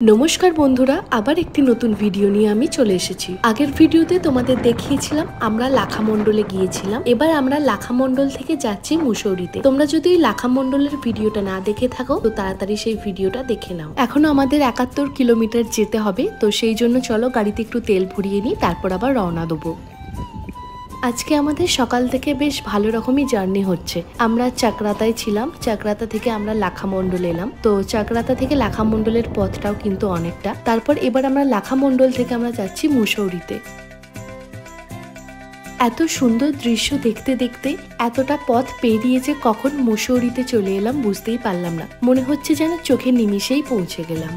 नमस्कार बंधुरा आबार एक नतून भिडियो निये आमी चले एसेछि। आगेर भिडियोते तोमादेर देखिएछिलाम आमरा लाखामंडले गियेछिलाम। एबार आमरा लाखामंडल थेके जाच्छि मुसौरीते। तोमरा जोदि लाखामंडलेर भिडियोटा ना देखे थाको तो ताड़ाताड़ि सेई भिडियोटा देखे नाओ। एखोनो आमादेर 71 किलोमीटर जेते होबे, तो सेई जोन्नो चलो गाड़िते एकटु तेल भरिये निई, तारपर आबार रওনা देबो। আজকে আমাদের সকাল থেকে বেশ ভালো রকমই জার্নি হচ্ছে। আমরা চাকরাতায় ছিলাম, চাকরাতা থেকে আমরা লাখামন্ডল এলাম। তো চাকরাতা থেকে লাখামন্ডলের পথটাও কিন্তু অনেকটা। তারপর এবার আমরা লাখামন্ডল থেকে আমরা যাচ্ছি মুসৌরিতে। এত সুন্দর দৃশ্য দেখতে দেখতে এতটা পথ পেরিয়ে যে কখন মুসৌরিতে চলে এলাম বুঝতেই পারলাম না। মনে হচ্ছে যেন চোখের নিমিষেই পৌঁছে গেলাম।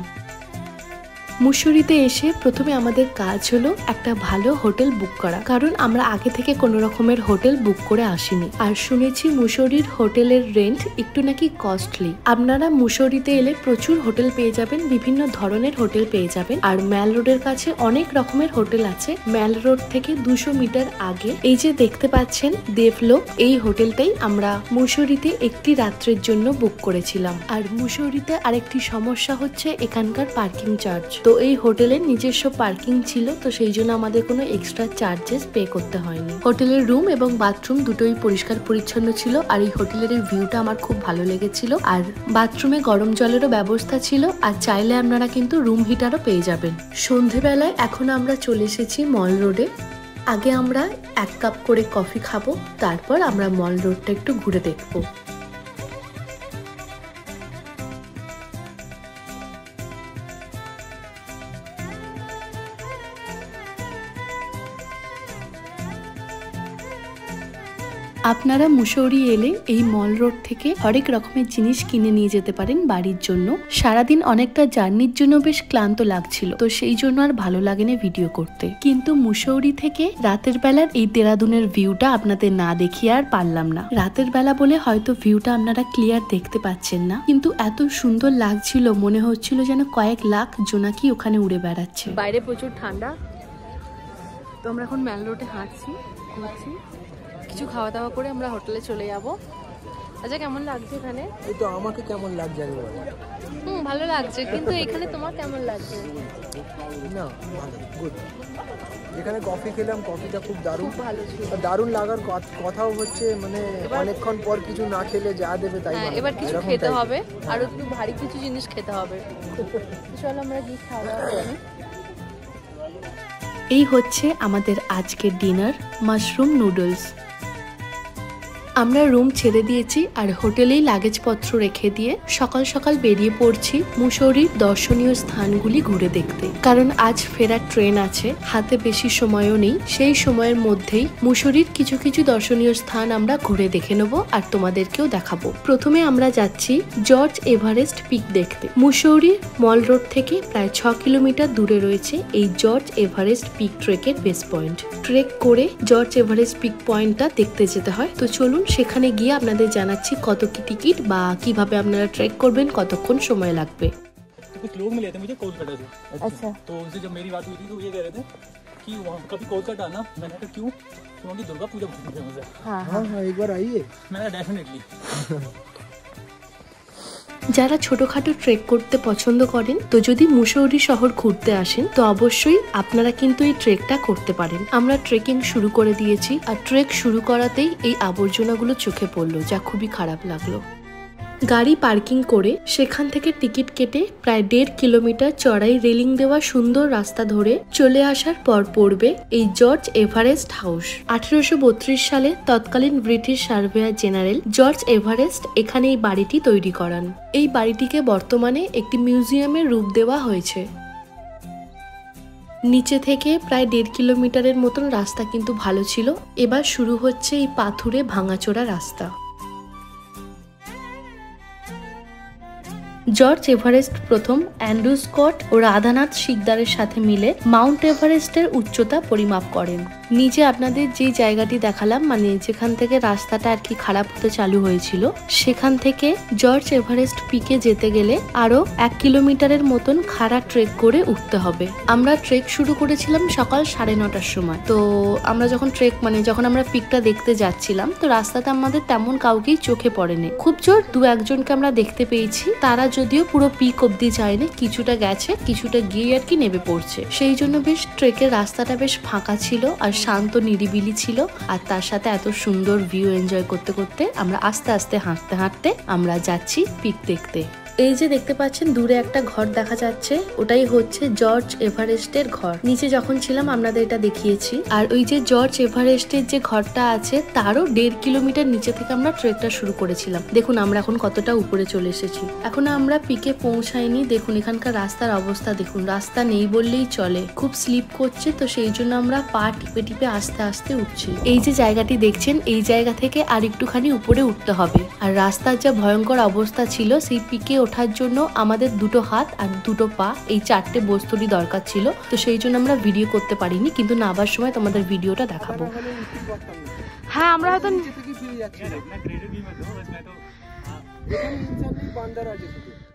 মুসৌরিতে এসে প্রথমে আমাদের কাজ হলো একটা ভালো হোটেল বুক করা, কারণ আমরা আগে থেকে কোনো রকমের হোটেল বুক করে আসিনি। আর শুনেছি মুসৌরির হোটেলের রেন্ট একটু নাকি কস্টলি। আপনারা মুসৌরিতে এলে প্রচুর হোটেল পেয়ে যাবেন, বিভিন্ন ধরনের হোটেল পেয়ে যাবেন। আর ম্যাল রোডের কাছে অনেক রকমের হোটেল আছে। ম্যাল রোড থেকে 200 মিটার আগে এই যে দেখতে পাচ্ছেন দেবলোক, এই হোটেলটাই আমরা মুসৌরিতে একটি রাত্রের জন্য বুক করেছিলাম। আর মুসৌরিতে আরেকটি সমস্যা হচ্ছে এখানকার পার্কিং চার্জ। তো এই হোটেলের নিজস্ব পার্কিং ছিল, তো সেই জন্য আমাদের কোনো এক্সট্রা চার্জেস পে করতে হয়নি। হোটেলের রুম এবং বাথরুম দুটোই পরিষ্কার পরিচ্ছন্ন ছিল। আর এই হোটেলের এই ভিউটা আমার খুব ভালো লেগেছিল। আর বাথরুমে গরম জলেরও ব্যবস্থা ছিল, আর চাইলে আপনারা কিন্তু রুম হিটারও পেয়ে যাবেন। সন্ধেবেলায় এখন আমরা চলে এসেছি মল রোডে। আগে আমরা 1 কাপ করে কফি খাবো, তারপর আমরা মল রোডটা একটু ঘুরে দেখবো। আপনারা মুসৌরি এলে এই মল রোড থেকে হরেক রকমের জিনিস কিনে নিয়ে যেতে পারেন বাড়ির জন্য। সারাদিন অনেকটা জার্নির জন্য বেশ ক্লান্ত লাগছিল, তো সেই জন্য আর ভালো লাগেনি ভিডিও করতে। কিন্তু মুসৌরি থেকে রাতের বেলার এই দেরাদুনের ভিউটা আপনাদের না দেখিয়ে আর পারলাম না। রাতের বেলা বলে হয়তো ভিউটা আপনারা ক্লিয়ার দেখতে পাচ্ছেন না, কিন্তু এত সুন্দর লাগছিল, মনে হচ্ছিল যেন কয়েক লাখ জোনাকি ওখানে উড়ে বেড়াচ্ছে। বাইরে প্রচুর ঠান্ডা, তো আমরা এখন ম্যাল রোডে হাঁটছি, ঘুরছি। কিছু খাওয়া দাওয়া করে আমরা হোটেলে চলে যাব। আচ্ছা, কেমন লাগছে এখানে? এই তো আমাকে কেমন লাগছে আগে বলো। ভালো লাগছে, কিন্তু এখানে তোমার কেমন লাগছে? না, ভালো, গুড। এখানে কফি খেলাম, কফিটা খুব দারুণ, ভালো ছিল। দারুণ লাগার কথাও হচ্ছে মানে অনেকক্ষণ পর কিছু না খেলে যা দেবে তাই। এবার কিছু খেতে হবে, আর একটু ভারী কিছু জিনিস খেতে হবে। চলো আমরা কি খাওয়া দাওয়া করি। এই হচ্ছে আমাদের আজকের ডিনার, মাশরুম নুডলস। আমরা রুম ছেড়ে দিয়েছি আর হোটেলেই লাগেজপত্র রেখে দিয়ে সকাল সকাল বেরিয়ে পড়ছি মুসৌরির দর্শনীয় স্থানগুলি ঘুরে দেখতে, কারণ আজ ফেরার ট্রেন আছে, হাতে বেশি সময়ও নেই। সেই সময়ের মধ্যেই মুসৌরির কিছু কিছু দর্শনীয় স্থান আমরা ঘুরে দেখে নেবো আর তোমাদেরকেও দেখাবো। প্রথমে আমরা যাচ্ছি জর্জ এভারেস্ট পিক দেখতে। মুসৌরির মল রোড থেকে প্রায় 6 কিলোমিটার দূরে রয়েছে এই জর্জ এভারেস্ট পিক ট্রেকের বেস পয়েন্ট। ট্রেক করে জর্জ এভারেস্ট পিক পয়েন্টটা দেখতে যেতে হয়। তো চলুন সেখানে গিয়ে আপনাদের জানাচ্ছি কত কি টিকিট বা কিভাবে আপনারা ট্রেক করবেন, কতক্ষণ সময় লাগবে। कुछ लोग मिले थे मुझे कोलकाता से। अच्छा। तो उनसे जब मेरी बात हुई थी तो ये कह रहे थे कि वहाँ कभी कोलकाता आना। मैंने कहा क्यों? क्योंकि दुर्गा पूजा बहुत फेमस है। हाँ हाँ, एक बार आइए। मैंने डेफिनेटली। যারা ছোটখাটো ট্রেক করতে পছন্দ করেন, তো যদি মুসৌরি শহর ঘুরতে আসেন তো অবশ্যই আপনারা কিন্তু এই ট্রেকটা করতে পারেন। আমরা ট্রেকিং শুরু করে দিয়েছি, আর ট্রেক শুরু করাতেই এই আবর্জনাগুলো চোখে পড়লো, যা খুবই খারাপ লাগলো। গাড়ি পার্কিং করে সেখান থেকে টিকিট কেটে প্রায় 1.5 কিলোমিটার চড়াই রেলিং দেওয়া সুন্দর রাস্তা ধরে চলে আসার পর পড়বে এই জর্জ এভারেস্ট হাউস। 1832 সালে তৎকালীন British surveyor general George Everest এখানে এই বাড়িটি তৈরি করান। এই বাড়িটিকে বর্তমানে একটি মিউজিয়ামের রূপ দেওয়া হয়েছে। নিচে থেকে প্রায় 1.5 কিলোমিটারের মতন রাস্তা কিন্তু ভালো ছিল। এবার শুরু হচ্ছে এই পাথুরে ভাঙাচোরা রাস্তা। জর্জ এভারেস্ট প্রথম অ্যান্ড্রু স্কট ও রাধানাথ শিকদারের সাথে মিলে মাউন্ট এভারেস্টের উচ্চতা পরিমাপ করেন। নিচে আপনাদের যে জায়গাটি দেখালাম, মানে যেখান থেকে রাস্তাটা আর কি খারাপ হতে চালু হয়েছিল, সেখান থেকে জর্জ এভারেস্ট পিকে যেতে গেলে আরো 1 কিলোমিটারের মতন খাড়া ট্রেক করে উঠতে হবে। আমরা ট্রেক শুরু করেছিলাম সকাল 9:30টার সময়। তো আমরা যখন যখন আমরা পিকটা দেখতে যাচ্ছিলাম, তো রাস্তাতে আমাদের তেমন কাউকেই চোখে পড়েনি। খুব জোর 2-1জনকে আমরা দেখতে পেয়েছি, তারা যদিও পুরো পিক অব্দি যায়নি, কিছুটা গেছে, কিছুটা গিয়ে আর কি নেমে পড়ছে। সেই জন্য বেশ ট্রেকের রাস্তাটা বেশ ফাঁকা ছিল আর শান্ত নিরিবিলি ছিল, আর তার সাথে এত সুন্দর ভিউ এনজয় করতে করতে আমরা আস্তে আস্তে হাঁটতে হাঁটতে আমরা যাচ্ছি পিক দেখতে। এই যে দেখতে পাচ্ছেন দূরে একটা ঘর দেখা যাচ্ছে, ওটাই হচ্ছে জর্জ এভারেস্টের ঘর। নিচে যখন ছিলাম আপনাদের এটা দেখিয়েছি। আর ওই যে জর্জ এভারেস্টের যে ঘরটা আছে তারও 1.5 কিলোমিটার নিচে থেকে আমরা ট্রেকটা শুরু করেছিলাম। দেখুন আমরা এখন কতটা উপরে চলে এসেছি। এখন আমরা পিকে পৌঁছাইনি। দেখুন এখানকার রাস্তার অবস্থা দেখুন, রাস্তা নেই বললেই চলে, খুব স্লিপ করছে, তো সেই জন্য আমরা পা টিপে টিপে আস্তে আস্তে উঠছি। এই যে জায়গাটি দেখছেন, এই জায়গা থেকে আর একটুখানি উপরে উঠতে হবে। আর রাস্তার যা ভয়ঙ্কর অবস্থা ছিল, সেই পিকে ওঠার জন্য আমাদের দুটো হাত আর দুটো পা, এই 4টে বস্তুরই দরকার ছিল। তো সেই জন্য আমরা ভিডিও করতে পারিনি, কিন্তু নামার সময় তোমাদের ভিডিওটা দেখাবো। হ্যাঁ আমরা হয়তো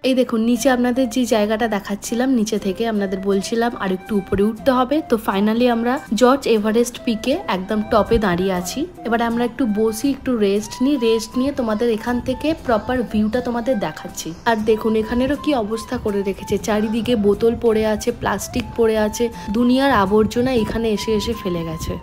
এই দেখুন নিচে আপনাদের যে জায়গাটা দেখাচ্ছিলাম, নিচে থেকে আপনাদের বলছিলাম আর একটু উপরে উঠতে হবে। তো ফাইনালি আমরা জর্জ এভারেস্ট পিকে একদম টপে দাঁড়িয়ে আছি। এবার আমরা একটু বসি, একটু রেস্ট নিয়ে তোমাদের এখান থেকে প্রপার ভিউটা তোমাদের দেখাচ্ছি। আর দেখুন এখানেরও কি অবস্থা করে রেখেছে, চারিদিকে বোতল পড়ে আছে, প্লাস্টিক পড়ে আছে, দুনিয়ার আবর্জনা এখানে এসে এসে ফেলে গেছে।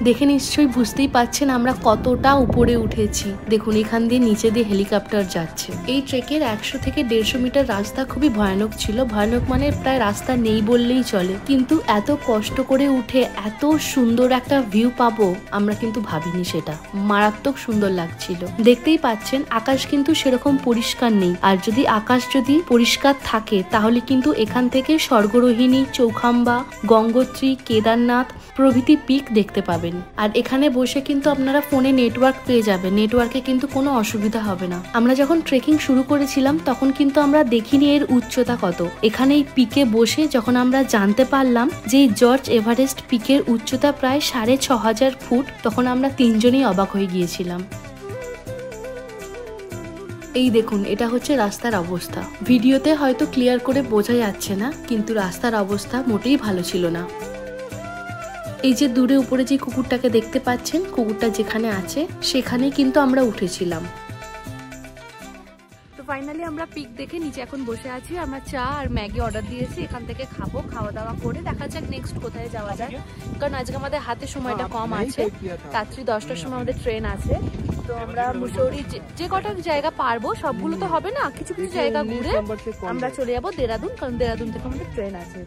দেখে নিশ্চয়ই বুঝতেই পাচ্ছেন আমরা কতটা উপরে উঠেছি। দেখুন এখান দিয়ে নিচে দিয়ে হেলিকপ্টার যাচ্ছে। এই ট্রেকের 100 থেকে 150 মিটার রাস্তা খুবই ভয়ানক ছিল। ভয়ানক মানে প্রায় রাস্তা নেই বললেই চলে, কিন্তু এত কষ্ট করে উঠে এত সুন্দর একটা ভিউ পাবো আমরা কিন্তু ভাবিনি। সেটা মারাত্মক সুন্দর লাগছিল। দেখতেই পাচ্ছেন আকাশ কিন্তু সেরকম পরিষ্কার নেই, আর যদি আকাশ যদি পরিষ্কার থাকে তাহলে কিন্তু এখান থেকে স্বর্গরোহিণী, চৌখাম্বা, গঙ্গোত্রী, কেদারনাথ প্রভৃতি পিক দেখতে পাবেন। আর এখানে বসে কিন্তু আপনারা ফোনে নেটওয়ার্ক পেয়ে যাবেন, নেটওয়ার্কে কিন্তু কোনো অসুবিধা হবে না। আমরা যখন ট্রেকিং শুরু করেছিলাম তখন কিন্তু আমরা দেখিনি এর উচ্চতা কত। এখানে এই পিকে বসে যখন আমরা জানতে পারলাম যে জর্জ এভারেস্ট পিকের উচ্চতা প্রায় 6500 ফুট, তখন আমরা 3জনই অবাক হয়ে গিয়েছিলাম। এই দেখুন এটা হচ্ছে রাস্তার অবস্থা। ভিডিওতে হয়তো ক্লিয়ার করে বোঝা যাচ্ছে না, কিন্তু রাস্তার অবস্থা মোটেই ভালো ছিল না। এই যে দূরে উপরে যে কুকুরটাকে দেখতে পাচ্ছেন, কুকুরটা যেখানে আছে সেখানেই কিন্তু আমরা উঠেছিলাম। তো ফাইনালি আমরা পিক দেখে নিচে এখন বসে আছি। আমরা চা আর ম্যাগি অর্ডার দিয়েছি, এখান থেকে খাবো, খাওয়া দাওয়া করে দেখা যাক নেক্সট কোথায় যাওয়া যায়। কারণ আজকে আমাদের হাতে সময়টা কম আছে, রাত্রি 10টার সময় আমাদের ট্রেন আছে। তো আমরা মুসৌরি যে কটা জায়গা পারবো, সবগুলো তো হবে না, কিছু কিছু জায়গা ঘুরে আমরা চলে যাবো দেরাদুন, কারণ দেরাদুন থেকে আমাদের ট্রেন আছে।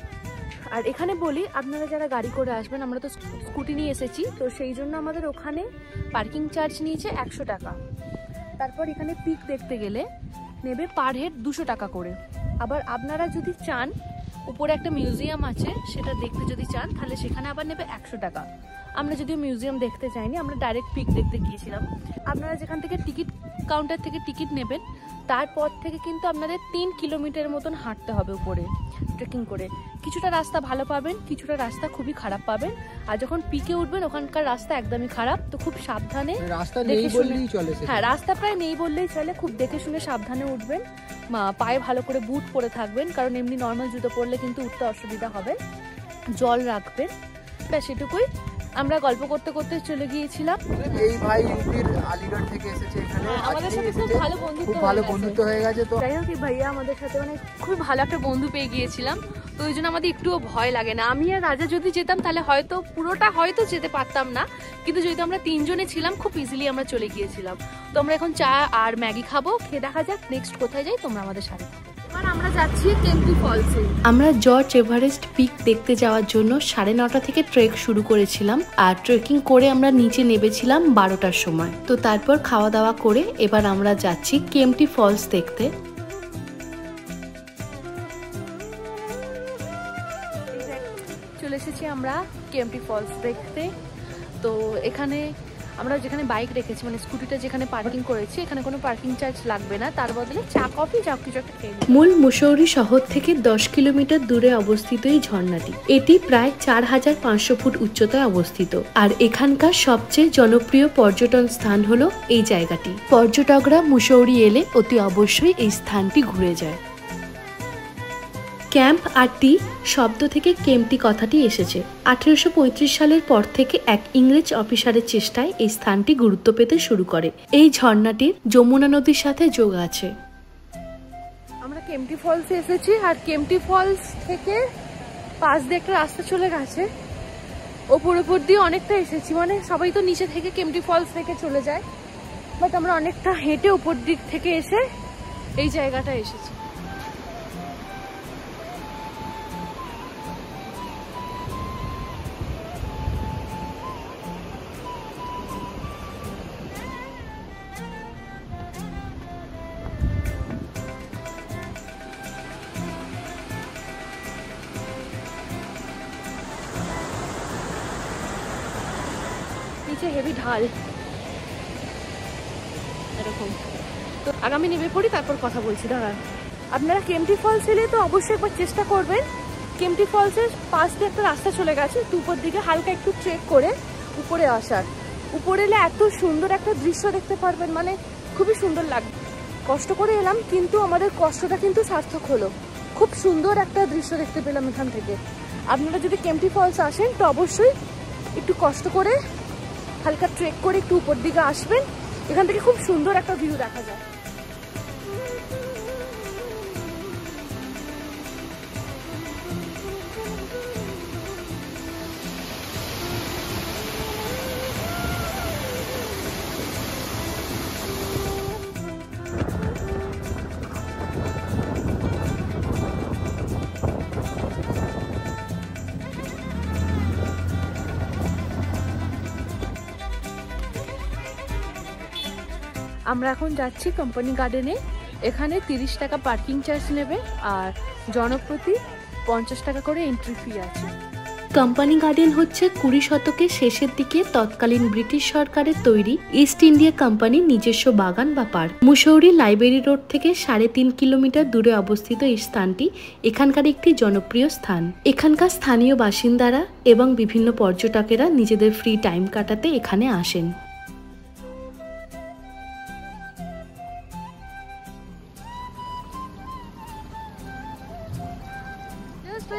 আর এখানে বলি আপনারা যারা গাড়ি করে আসবেন, আমরা তো স্কুটি নিয়ে এসেছি, তো সেই জন্য আমাদের ওখানে পার্কিং চার্জ নিয়েছে 100 টাকা। তারপর এখানে পিক দেখতে গেলে নেবে পার হেড 200 টাকা করে। আবার আপনারা যদি চান উপরে একটা মিউজিয়াম আছে, সেটা দেখতে যদি চান তাহলে সেখানে আবার নেবে 100 টাকা। আমরা যদিও মিউজিয়াম দেখতে চাইনি, আমরা ডাইরেক্ট পিক দেখতে গিয়েছিলাম। আপনারা যেখান থেকে টিকিট কাউন্টার থেকে টিকিট নেবেন, তারপর থেকে কিন্তু আপনাদের 3 কিলোমিটার মতন হাঁটতে হবে উপরে ট্রেকিং করে। কিছুটা রাস্তা ভালো পাবেন, কিছুটা রাস্তা খুবই খারাপ পাবেন। আর যখন পিকে উঠবেন ওখানকার রাস্তা একদমই খারাপ, তো খুব সাবধানে, রাস্তা নেই বললেই চলে। হ্যাঁ রাস্তা প্রায় নেই বললেই চলে, খুব দেখে শুনে সাবধানে উঠবেন। পায়ে ভালো করে বুট পরে থাকবেন, কারণ এমনি নর্মাল জুতো পরলে কিন্তু উঠতে অসুবিধা হবে। জল রাখবেন, ব্যাস এটুকুই। আমরা গল্প করতে করতে চলে গিয়েছিলাম। এই ভাই ইউপির আলিগড় থেকে এসেছে এখানে, আমাদের সাথে খুব ভালো বন্ধুত্ব হয়ে গেছে। তো যাই হোক ভাইয়া আমাদের সাথে মানে খুব ভালো একটা বন্ধু পেয়ে গিয়েছিলাম, তো ওই জন্য আমাদের একটুও ভয় লাগে না। আমি আর রাজা যদি যেতাম তাহলে হয়তো পুরোটা হয়তো যেতে পারতাম না, কিন্তু যেহেতু আমরা 3 জনে ছিলাম খুব ইজিলি আমরা চলে গিয়েছিলাম। তো আমরা এখন চা আর ম্যাগি খাবো, খেয়ে দেখা যাক নেক্সট কোথায় যাই, তোমরা আমাদের সাথে। আমরা যাচ্ছি কেম্পটি ফলসে। আমরা জর্জ এভারেস্ট পিক দেখতে যাওয়ার জন্য 9:30 থেকে ট্রেক শুরু করেছিলাম, আর ট্রেকিং করে আমরা নিচে নেমেছিলাম 12টার সময়। তো তারপর খাওয়া দাওয়া করে এবার আমরা যাচ্ছি কেম্পটি ফলস দেখতে। চলে এসেছি আমরা কেম্পটি ফলস দেখতে। তো এখানে আমরা যেখানে বাইক রেখেছি, মানে স্কুটিটা যেখানে পার্কিং করেছি, এখানে কোনো পার্কিং চার্জ লাগবে না, তার বদলে চা কফি যা কিছু একটা খেয়ে নিই। মূল মুসৌরি শহর থেকে 10 কিলোমিটার দূরে অবস্থিত এই ঝর্ণাটি, এটি প্রায় 4500 ফুট উচ্চতায় অবস্থিত। আর এখানকার সবচেয়ে জনপ্রিয় পর্যটন স্থান হলো এই জায়গাটি। পর্যটকরা মুসৌরি এলে অতি অবশ্যই এই স্থানটি ঘুরে যায়। ক্যাম্প আর টি শব্দ থেকে কেমটি কথাটি এসেছে। 1835 সালের পর থেকে এক ইংরেজ অফিসারের চেষ্টায় এই স্থানটি গুরুত্ব পেতে শুরু করে। এই ঝর্ণাটির যমুনা নদীর সাথে যোগ আছে। আমরা কেমটি ফলসে এসেছি আর কেমটি ফলস থেকে পাশ দিয়ে একটা রাস্তা চলে গেছে, ওপর দিয়ে অনেকটা এসেছি, মানে সবাই তো নিচে থেকে কেমটি ফলস থেকে চলে যায়, বাট আমরা অনেকটা হেঁটে উপর দিক থেকে এসে এই জায়গাটা এসেছি। নিচে হেভি ঢাল এরকম। তো আগামী নেমে পড়ি, তারপর কথা বলছি। দাঁড়ান, আপনারা কেমটি ফলস এলে তো অবশ্যই একবার চেষ্টা করবেন। কেমটি ফলসের পাশ দিয়ে একটা রাস্তা চলে গেছে, উপর দিকে হালকা একটু ট্রেক করে উপরে আসার। উপরে এলে এত সুন্দর একটা দৃশ্য দেখতে পারবেন, মানে খুবই সুন্দর লাগবে। কষ্ট করে এলাম, কিন্তু আমাদের কষ্টটা কিন্তু সার্থক হলো। খুব সুন্দর একটা দৃশ্য দেখতে পেলাম এখান থেকে। আপনারা যদি কেমটি ফলস আসেন তো অবশ্যই একটু কষ্ট করে হালকা ট্রেক করে একটু উপর দিকে আসবেন, এখান থেকে খুব সুন্দর একটা ভিউ দেখা যায়। আমরা এখন যাচ্ছি কোম্পানি গার্ডেনে। এখানে 30 টাকা পার্কিং চার্জ নেবে আর জনপ্রতি 50 টাকা করে এন্ট্রি ফি আছে। কোম্পানি গার্ডেন হচ্ছে 20 শতকের শেষের দিকে তৎকালীন ব্রিটিশ সরকারের তৈরি ইস্ট ইন্ডিয়া কোম্পানির নিজস্ব বাগান বা পার্ক। মুসৌরি লাইব্রেরি রোড থেকে 3.5 কিলোমিটার দূরে অবস্থিত এই স্থানটি এখানকার একটি জনপ্রিয় স্থান। এখানকার স্থানীয় বাসিন্দারা এবং বিভিন্ন পর্যটকেরা নিজেদের ফ্রি টাইম কাটাতে এখানে আসেন।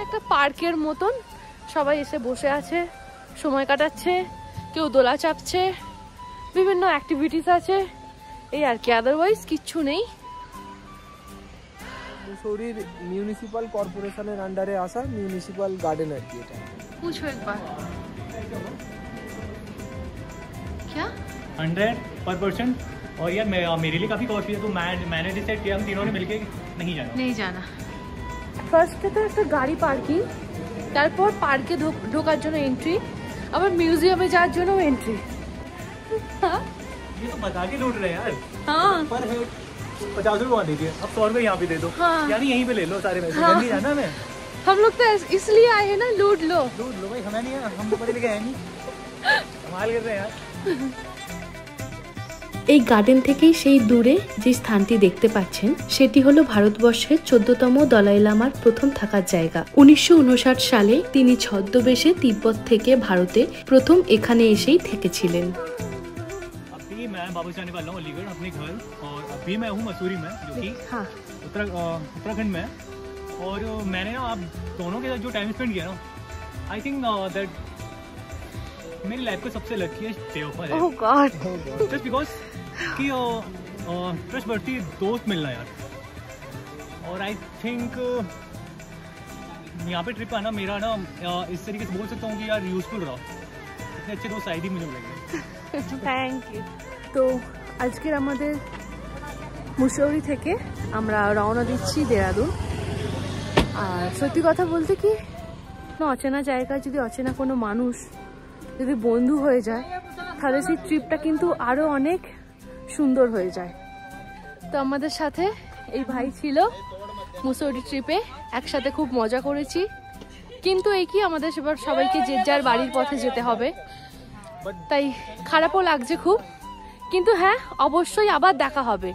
একটা পার্কের মতন সবাই এসে বসে আছে, সময় কাটাচ্ছে, কেউ দোলা চাপছে, বিভিন্ন অ্যাক্টিভিটিস আছে, এই আর কি, আদারওয়াইজ কিচ্ছু নেই। মুসৌরির মিউনিসিপাল কর্পোরেশনের আন্ডারে আসা মিউনিসিপাল গার্ডেন আর কি। এটা पूछो एक बार क्या 100 पर पर्सन। और यार मेरे लिए काफी कॉस्टली है, तो मैंने डिसाइड किया हम तीनों ने मिलके नहीं जाना। ফার্স্টে তো একটা গাড়ি পার্কিং, তারপর পার্কে ঢোকার জন্য এন্ট্রি, আবার মিউজিয়ামে যাওয়ার জন্য এন্ট্রি। ये तो बता के लूट रहे हैं यार। हाँ पर हेड 50 रुपये वहाँ दीजिए, अब 100 रुपये यहाँ पे दे दो। हाँ। यानी यहीं पे ले लो सारे पैसे। हाँ। जल्दी जाना है। हम लोग तो इसलिए आए हैं ना, लूट लो। लूट लो भाई, हमें नहीं है, हम तो पढ़े लिखे हैं नहीं। कमाल कर रहे हैं यार। এই গার্ডেন থেকেই সেই দূরে যে স্থানটি দেখতে পাচ্ছেন সেটি হলো ভারতবর্ষের 14তম দলাই লামার প্রথম থাকার জায়গা। 1959 সালে তিনি ছদ্মবেশে তিব্বত থেকে ভারতে প্রথম এখানে এসেই থেকেছিলেন। अभी मैं वापस जाने वाला हूँ अलीगढ़ अपने घर, और अभी मैं हूँ मसूरी में, जो कि हाँ उत्तराखंड में है। और मैंने ना आप दोनों के साथ जो टाइम स्पेंड किया ना, आई थिंक दैट मेरी लाइफ का सबसे लकीएस्ट डे ऑफर है। ओह गॉड, जस्ट बिकॉज कि ट्रस्ट बढ़ती दोस्त मिलना यार। और आई थिंक यहाँ पे ट्रिप आना मेरा ना इस तरीके से बोल सकता हूँ कि यार यूजफुल रहा। इतने अच्छे दोस्त शायद ही मुझे मिलेंगे। Thank you. তো আজকের আমাদের মুসৌরি থেকে আমরা রওনা দিচ্ছি দেরাদুন। আর সত্যি কথা বলতে কি, অচেনা জায়গায় যদি অচেনা কোনো মানুষ যদি বন্ধু হয়ে যায়, তাহলে সেই ট্রিপটা কিন্তু আরও অনেক সুন্দর হয়ে যায়। তো আমাদের সাথে এই ভাই ছিল মুসৌরি ট্রিপে, একসাথে খুব মজা করেছি। কিন্তু এই কি, আমাদের এবার সবাইকে যে যার বাড়ির পথে যেতে হবে, তাই খারাপও লাগছে খুব, কিন্তু হ্যাঁ অবশ্যই আবার দেখা হবে।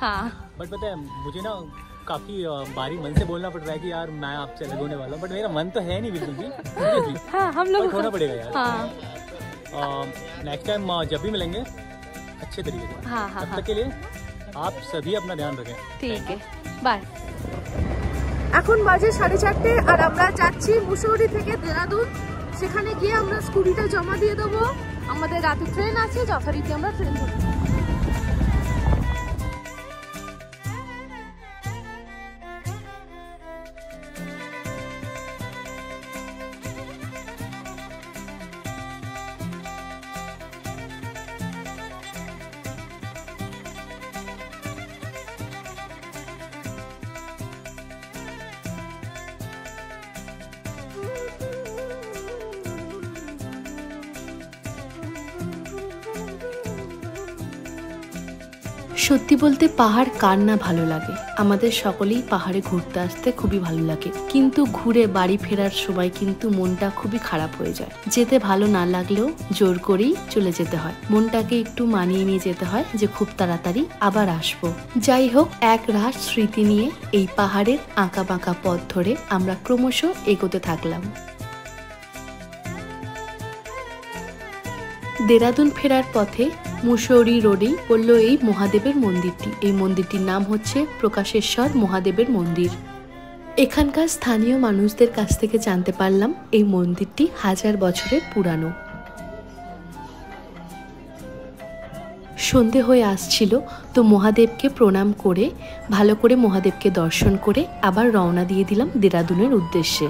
हाँ बट पता है मुझे ना काफी बारी मन से बोलना पड़ रहा है कि यार मैं आपसे अलग होने वाला हूँ, बट मेरा मन तो है नहीं बिल्कुल भी। हाँ हम लोग होना पड़ेगा यार। हाँ नेक्स्ट टाइम जब भी मिलेंगे अच्छे तरीके से। हाँ हाँ तब तक के लिए आप सभी अपना ध्यान रखें। ठीक है, बाय। এখন বাজে 4:30 আর আমরা যাচ্ছি মুসৌরি থেকে দেরাদুন। সেখানে গিয়ে আমরা স্কুটিটা জমা দিয়ে দেবো। আমাদের রাতে ট্রেন আছে, যথারীতি আমরা ট্রেন ধরবো। সত্যি বলতে পাহাড় কার না ভালো লাগে, আমাদের সকলেই পাহাড়ে ঘুরতে আসতে খুবই ভালো লাগে, কিন্তু ঘুরে বাড়ি ফেরার সময় কিন্তু মনটা খুবই খারাপ হয়ে যায়। যেতে ভালো না লাগলেও জোর করেই চলে যেতে হয়, মনটাকে একটু মানিয়ে নিয়ে যেতে হয় যে খুব তাড়াতাড়ি আবার আসবো। যাই হোক, এক রাত স্মৃতি নিয়ে এই পাহাড়ের আঁকা বাঁকা পথ ধরে আমরা ক্রমশ এগোতে থাকলাম। দেরাদুন ফেরার পথে মুসৌরি রোডেই পড়ল এই মহাদেবের মন্দিরটি। এই মন্দিরটির নাম হচ্ছে প্রকাশেশ্বর মহাদেবের মন্দির। এখানকার স্থানীয় মানুষদের কাছ থেকে জানতে পারলাম এই মন্দিরটি 1000 বছরের পুরানো। সন্ধে হয়ে আসছিল, তো মহাদেবকে প্রণাম করে ভালো করে মহাদেবকে দর্শন করে আবার রওনা দিয়ে দিলাম দেরাদুনের উদ্দেশ্যে।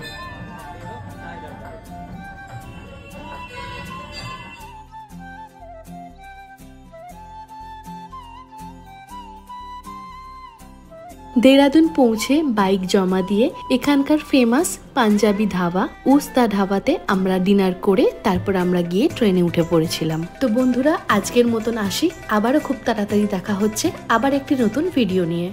দেরাদুন পৌঁছে বাইক জমা দিয়ে এখানকার ফেমাস পাঞ্জাবি ধাবা উস্তা ধাবাতে আমরা ডিনার করে তারপর আমরা গিয়ে ট্রেনে উঠে পড়েছিলাম। তো বন্ধুরা, আজকের মতন আসি, আবারও খুব তাড়াতাড়ি দেখা হচ্ছে আবার একটি নতুন ভিডিও নিয়ে।